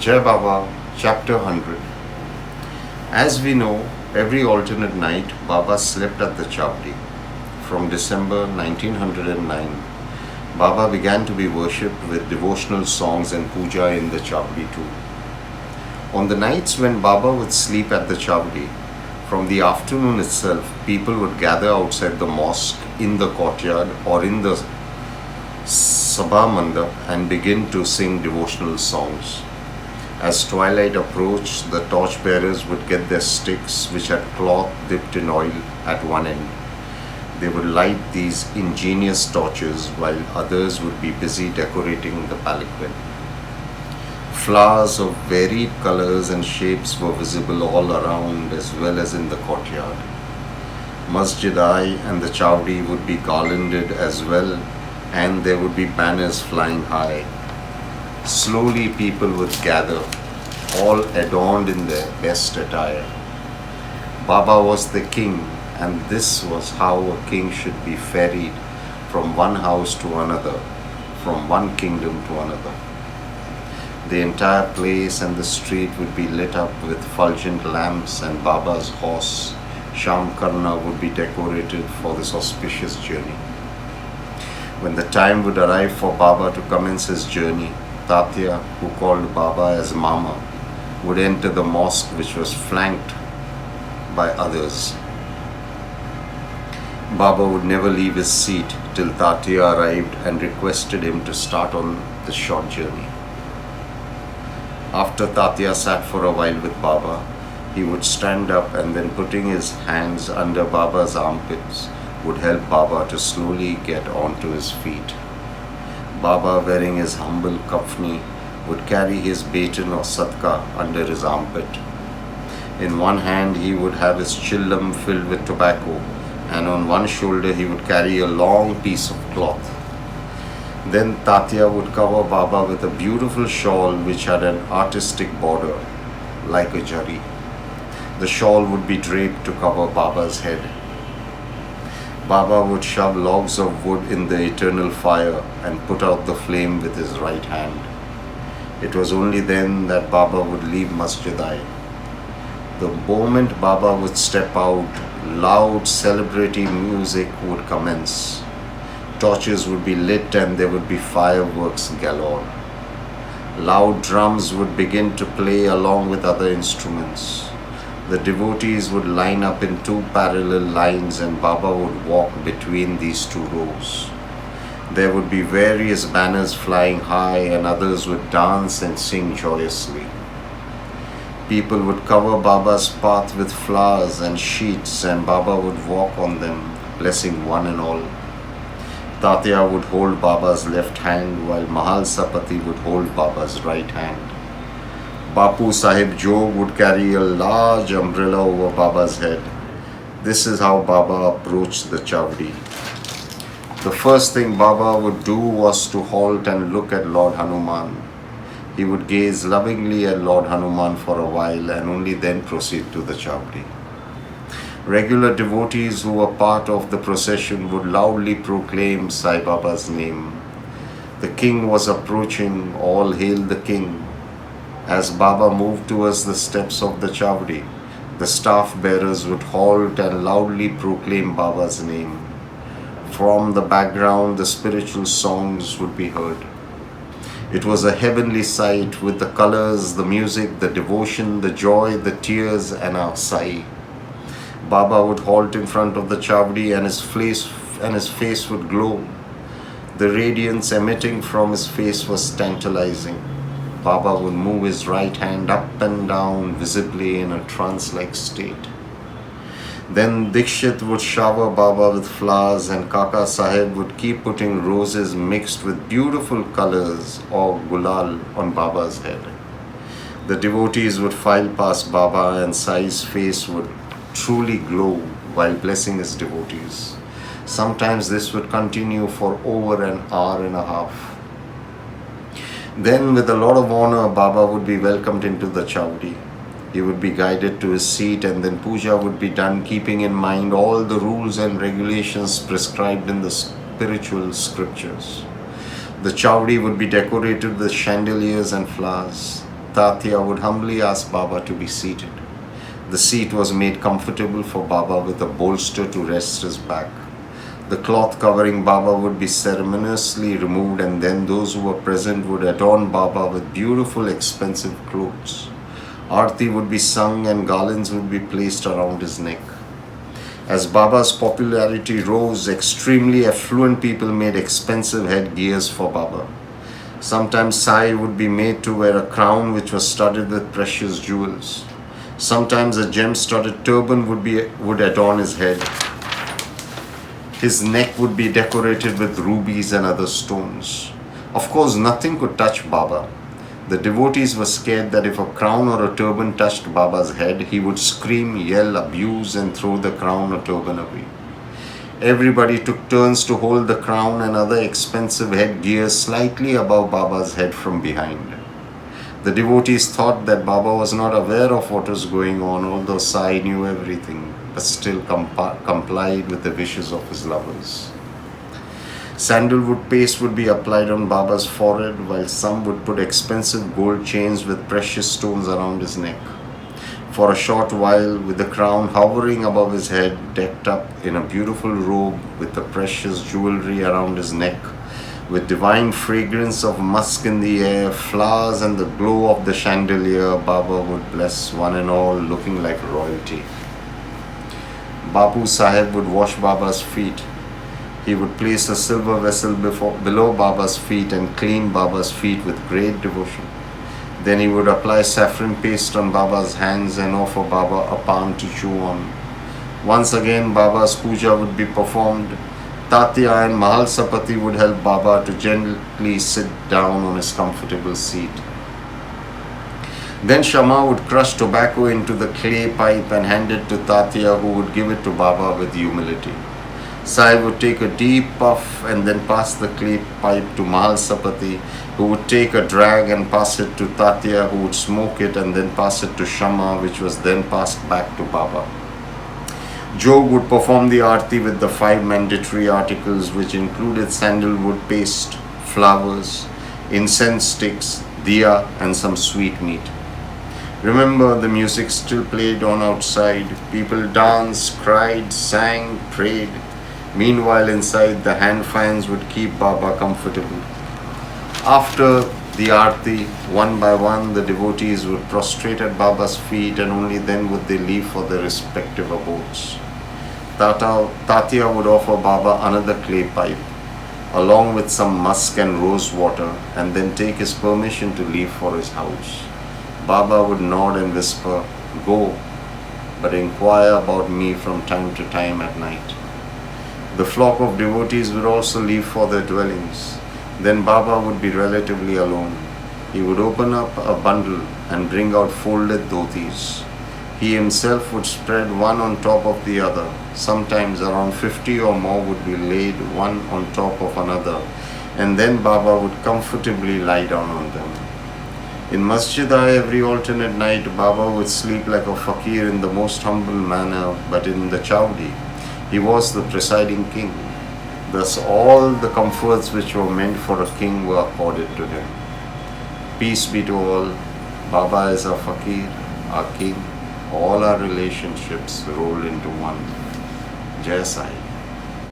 Jai Baba, Chapter 100. As we know, every alternate night, Baba slept at the Chapdi. From December 1909, Baba began to be worshipped with devotional songs and puja in the Chapdi too. On the nights when Baba would sleep at the Chapdi, from the afternoon itself, people would gather outside the mosque, in the courtyard, or in the Sabha Mandap and begin to sing devotional songs. As twilight approached, the torchbearers would get their sticks, which had cloth dipped in oil, at one end. They would light these ingenious torches while others would be busy decorating the palanquin. Flowers of varied colors and shapes were visible all around as well as in the courtyard. Masjid-i and the Chawdi would be garlanded as well, and there would be banners flying high. Slowly people would gather, all adorned in their best attire. Baba was the king, and this was how a king should be ferried from one house to another, from one kingdom to another. The entire place and the street would be lit up with fulgent lamps, and Baba's horse, Shamkarna, would be decorated for this auspicious journey. When the time would arrive for Baba to commence his journey, Tatya, who called Baba as Mama, would enter the mosque, which was flanked by others. Baba would never leave his seat till Tatya arrived and requested him to start on the short journey. After Tatya sat for a while with Baba, he would stand up and then, putting his hands under Baba's armpits, would help Baba to slowly get onto his feet. Baba, wearing his humble kafni, would carry his baton or sadka under his armpit. In one hand he would have his chillam filled with tobacco, and on one shoulder he would carry a long piece of cloth. Then Tatya would cover Baba with a beautiful shawl which had an artistic border, like a jari. The shawl would be draped to cover Baba's head. Baba would shove logs of wood in the eternal fire and put out the flame with his right hand. It was only then that Baba would leave Masjid-i. The moment Baba would step out, loud celebratory music would commence. Torches would be lit and there would be fireworks galore. Loud drums would begin to play along with other instruments. The devotees would line up in two parallel lines, and Baba would walk between these two rows. There would be various banners flying high, and others would dance and sing joyously. People would cover Baba's path with flowers and sheets, and Baba would walk on them, blessing one and all. Tatya would hold Baba's left hand, while Mahal Sapati would hold Baba's right hand. Bapu Sahib Jog would carry a large umbrella over Baba's head. This is how Baba approached the Chawdi. The first thing Baba would do was to halt and look at Lord Hanuman. He would gaze lovingly at Lord Hanuman for a while and only then proceed to the Chawdi. Regular devotees who were part of the procession would loudly proclaim Sai Baba's name. The king was approaching, all hail the king. As Baba moved towards the steps of the Chawdi, the staff bearers would halt and loudly proclaim Baba's name. From the background, the spiritual songs would be heard. It was a heavenly sight with the colors, the music, the devotion, the joy, the tears, and our Sai. Baba would halt in front of the Chawdi, and his face would glow. The radiance emitting from his face was tantalizing. Baba would move his right hand up and down, visibly in a trance-like state. Then Dikshit would shower Baba with flowers, and Kaka Sahib would keep putting roses mixed with beautiful colors or gulal on Baba's head. The devotees would file past Baba, and Sai's face would truly glow while blessing his devotees. Sometimes this would continue for over an hour and a half. Then, with a lot of honor, Baba would be welcomed into the Chawdi. He would be guided to his seat, and then puja would be done, keeping in mind all the rules and regulations prescribed in the spiritual scriptures. The Chawdi would be decorated with chandeliers and flowers. Tatya would humbly ask Baba to be seated. The seat was made comfortable for Baba with a bolster to rest his back. The cloth covering Baba would be ceremoniously removed, and then those who were present would adorn Baba with beautiful, expensive clothes. Aarti would be sung and garlands would be placed around his neck. As Baba's popularity rose, extremely affluent people made expensive headgears for Baba. Sometimes Sai would be made to wear a crown which was studded with precious jewels. Sometimes a gem-studded turban would adorn his head. His neck would be decorated with rubies and other stones. Of course, nothing could touch Baba. The devotees were scared that if a crown or a turban touched Baba's head, he would scream, yell, abuse, and throw the crown or turban away. Everybody took turns to hold the crown and other expensive headgear slightly above Baba's head from behind. The devotees thought that Baba was not aware of what was going on, although Sai knew everything, but still complied with the wishes of his lovers. Sandalwood paste would be applied on Baba's forehead, while some would put expensive gold chains with precious stones around his neck. For a short while, with the crown hovering above his head, decked up in a beautiful robe with the precious jewelry around his neck, with divine fragrance of musk in the air, flowers and the glow of the chandelier, Baba would bless one and all, looking like royalty. Bapu Sahib would wash Baba's feet. He would place a silver vessel below Baba's feet and clean Baba's feet with great devotion. Then he would apply saffron paste on Baba's hands and offer Baba a palm to chew on. Once again, Baba's puja would be performed. Tatya and Mahal Sapati would help Baba to gently sit down on his comfortable seat. Then Shama would crush tobacco into the clay pipe and hand it to Tatya, who would give it to Baba with humility. Sai would take a deep puff and then pass the clay pipe to Mahal Sapati, who would take a drag and pass it to Tatya, who would smoke it and then pass it to Shama, which was then passed back to Baba. Jog would perform the Aarti with the 5 mandatory articles, which included sandalwood paste, flowers, incense sticks, diya, and some sweet meat. Remember, the music still played on outside. People danced, cried, sang, prayed. Meanwhile, inside, the hand fans would keep Baba comfortable. After the Aarti, one by one, the devotees would prostrate at Baba's feet, and only then would they leave for their respective abodes. Tatya would offer Baba another clay pipe, along with some musk and rose water, and then take his permission to leave for his house. Baba would nod and whisper, "Go, but inquire about me from time to time at night." The flock of devotees would also leave for their dwellings. Then Baba would be relatively alone. He would open up a bundle and bring out folded dhotis. He himself would spread one on top of the other. Sometimes around 50 or more would be laid one on top of another, and then Baba would comfortably lie down on them. In Masjidah, every alternate night, Baba would sleep like a Fakir in the most humble manner, but in the Chowdi, he was the presiding king. Thus all the comforts which were meant for a king were accorded to him. Peace be to all. Baba is our Fakir, our king. All our relationships roll into one. Jai Sai.